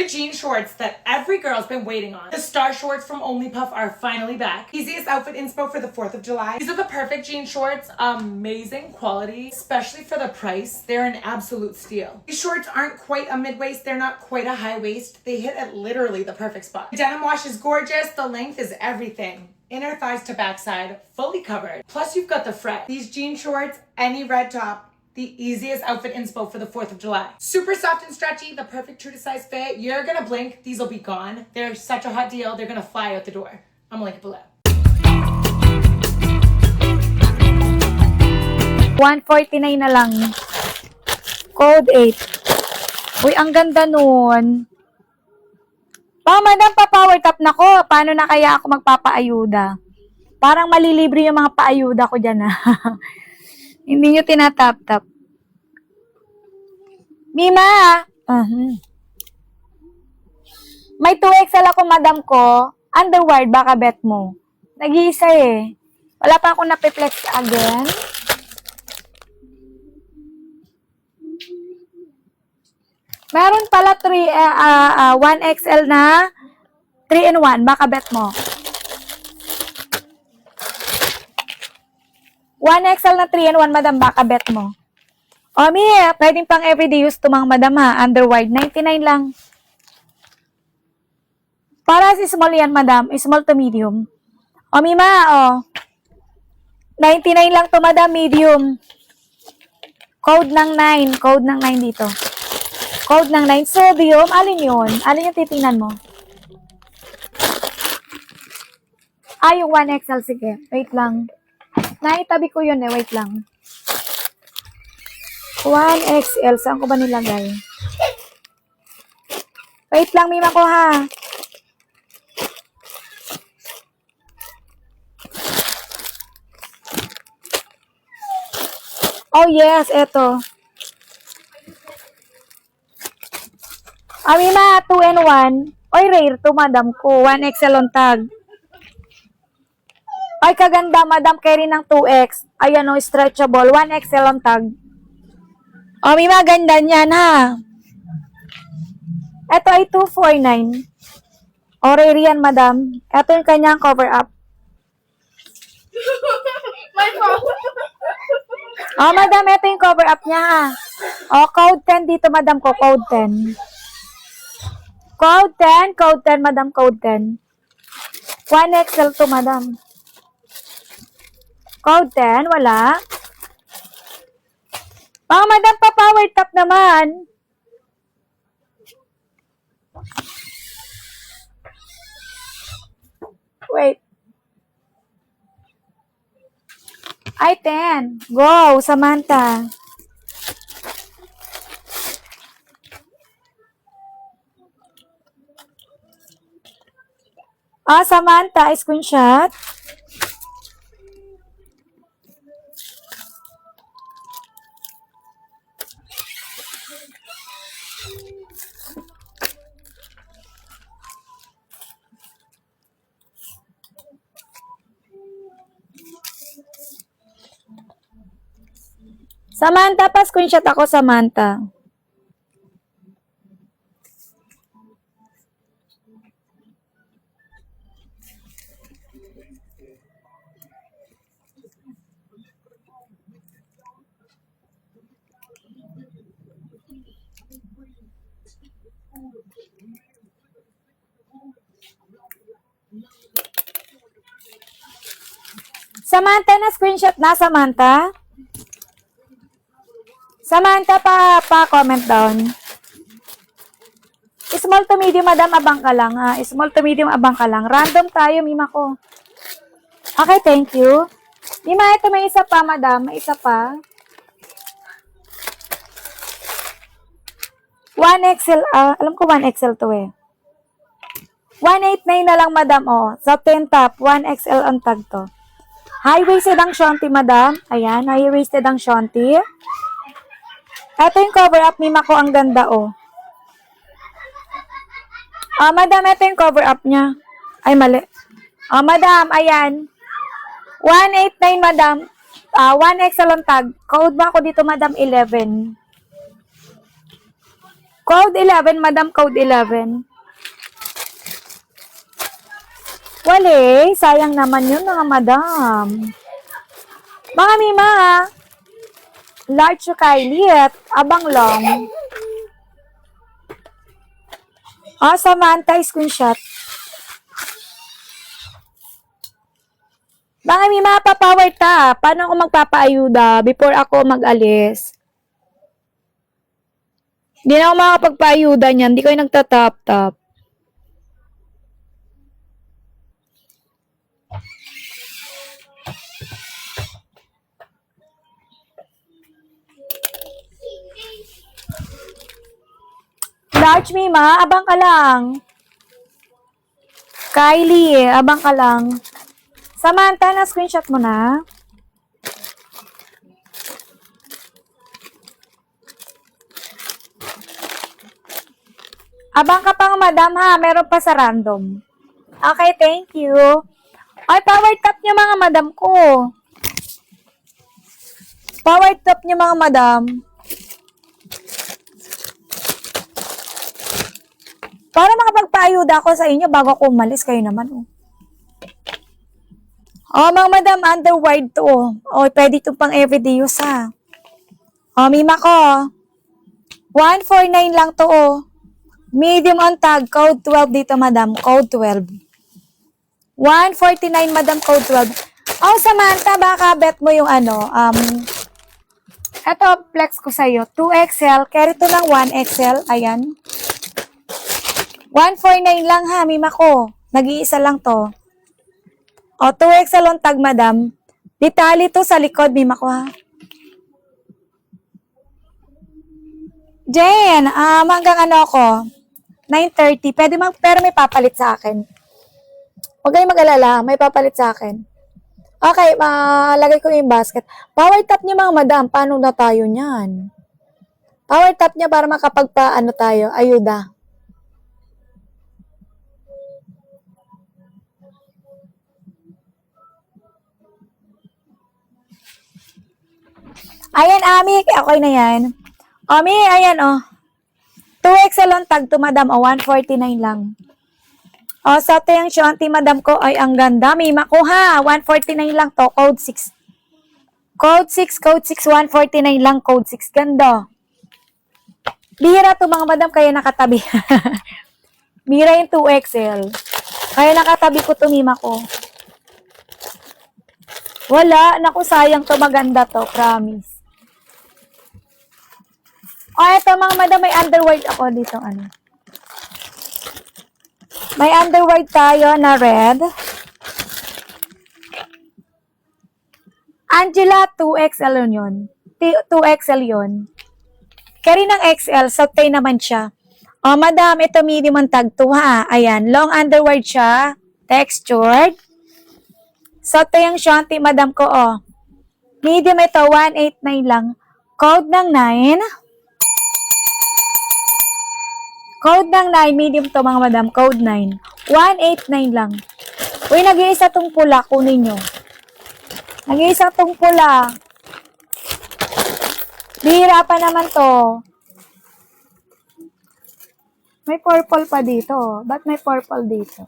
The jean shorts that every girl's been waiting on. The star shorts from Onlypuff are finally back. Easiest outfit inspo for the 4th of July. These are the perfect jean shorts. Amazing quality, especially for the price. They're an absolute steal. These shorts aren't quite a mid-waist. They're not quite a high waist. They hit at literally the perfect spot. The denim wash is gorgeous. The length is everything. Inner thighs to backside, fully covered. Plus you've got the fret. These jean shorts, any red top, the easiest outfit inspo for the 4th of July. Super soft and stretchy, the perfect true to size fit. You're gonna blink, these will be gone. They're such a hot deal, they're gonna fly out the door. I'm gonna link it below. 149 na lang. Code 8. Uy, ang ganda nun. Madam, pa-power top na ko. Paano na kaya ako magpapaayuda? Parang malilibre yung mga paayuda ko dyan, ha? Hindi nyo tinatap-tap. Mima! May 2XL ako, madam ko. Underwear, baka bet mo. Nag-iisa eh. Wala pa akong napiplex again. Meron pala 1XL na 3-in-1. Baka bet mo. 1XL na 3-in-1, madam. Baka bet mo. O, Mia, pwedeng pang everyday use to mga madam ha. Underwide, 99 lang. Para si small yan, madam. Small to medium. O, Mima, o. 99 lang to, madam. Medium. Code ng 9. Code ng 9 dito. Code ng 9. Sodium. Alin yun? Alin yung titingnan mo? Yung 1XL. Sige. Wait lang. Naitabi ko yun eh. Wait lang. 1XL. Saan ko ba nilagay? Wait lang, Mima ko ha. Oh yes, eto. Mima, 2-in-1. Oy, rare to, madam ko. 1XL on tag. Ay, kaganda, madam. Carry ng 2X. Ayan o, stretchable. 1XL on tag. O, Mima, ganda niyan, ha? Ito ay 249. O, rare yan, madam. Ito yung kanyang cover up. My phone. O, madam, ito yung cover up niya, ha? O, code 10 dito, madam ko. Code 10. Code 10. Code 10, madam. Code 10. 1XL to, madam. Code 10, wala. Madam, pa-power top naman. Wait. Ay, 10. Go, Samantha. Samantha, screenshot. Samantha, pa-screenshot ako, Samantha. Samantha, na-screenshot na, Samantha? Samantha, pa-comment down. Small to medium, madam, abang ka lang, ha? Small to medium, abang ka lang. Random tayo, Mima ko. Okay, thank you. Mima, ito may isa pa, madam. May isa pa. 1XL, alam ko 1XL to eh. 189 na lang, madam, oh. Sa 10 top, 1XL ang tag to. High-waisted ang shonty, madam. Ayan, high-waisted ang shonty. Ito yung cover up, Mima ko, ang ganda, oh. Madam, ito yung cover up niya. Ay, mali. Madam, ayan. 189, madam. 1XL on tag. Code mo ako dito, madam, 11. Code 11, madam, code 11. Wale, sayang naman yun mga madam. Mga mima, large Kylie at abang long. Samantha, screenshot. Mga mima, papower ta. Paano ako magpapaayuda before ako mag-alis? Hindi na ako makapagpaayuda niyan. Hindi ko yung nagtatap-tap. Large Mima, abang ka lang. Kylie, abang ka lang. Samantha, na screenshot mo na. Abang ka pang madam ha, meron pa sa random. Okay, thank you. Ay, power tap niyo mga madam ko. Power tap niyo mga madam. Para makapagpaayuda ako sa inyo bago ako umalis, kayo naman, oh. Mga madam, underwide to, oh. Pwede ito pang everyday use, ha. Mima ko. 149 lang to, oh. Medium on tag, code 12 dito, madam. Code 12. 149, madam, code 12. Samantha, baka bet mo yung eto, flex ko sa'yo. 2XL, carry to ng 1XL. Ayan. 149 lang ha, mima ko. Nag-iisa lang to. 2XL on tag, madam. Detali to sa likod, mima ko ha. Jen, hanggang ako? 9:30. Pero may papalit sa akin. Huwag kayong mag-alala, may papalit sa akin. Okay, lagay ko yung basket. Power tap niyo mga madam, paano na tayo niyan? Power tap niya para makapagpa, tayo, ayuda. Ayan, Ami. Okay na yan. Ami, ayan, 2XL on tag to, madam. 149 lang. Sa ito yung shanty, madam ko. Ay, ang ganda. Mima ko, ha. 149 lang to. Code 6. Code 6, 149 lang. Code 6. Ganda. Bihira to, mga madam. Kaya nakatabi. Bihira yung 2XL. Kaya nakatabi ko to, mima ko. Wala. Naku, sayang to. Maganda to. Promise. Eto mga madam, may underwear ako dito, May underwear tayo na red. Angela, 2XL yun. 2XL yun. Carry ng XL, satay naman siya. Madam, ito medium ang tag 2 ha. Ayan, long underwear siya. Textured. Satay ang shanty, madam ko, Medium ito, 189 lang. Code ng 9. Code ng 9, medium to mga madam. Code 9. 189 lang. Uy, nag-iisa tong pula. Kunin nyo. Nag-iisa tong pula. Bihira pa naman to. May purple pa dito. Ba't may purple dito?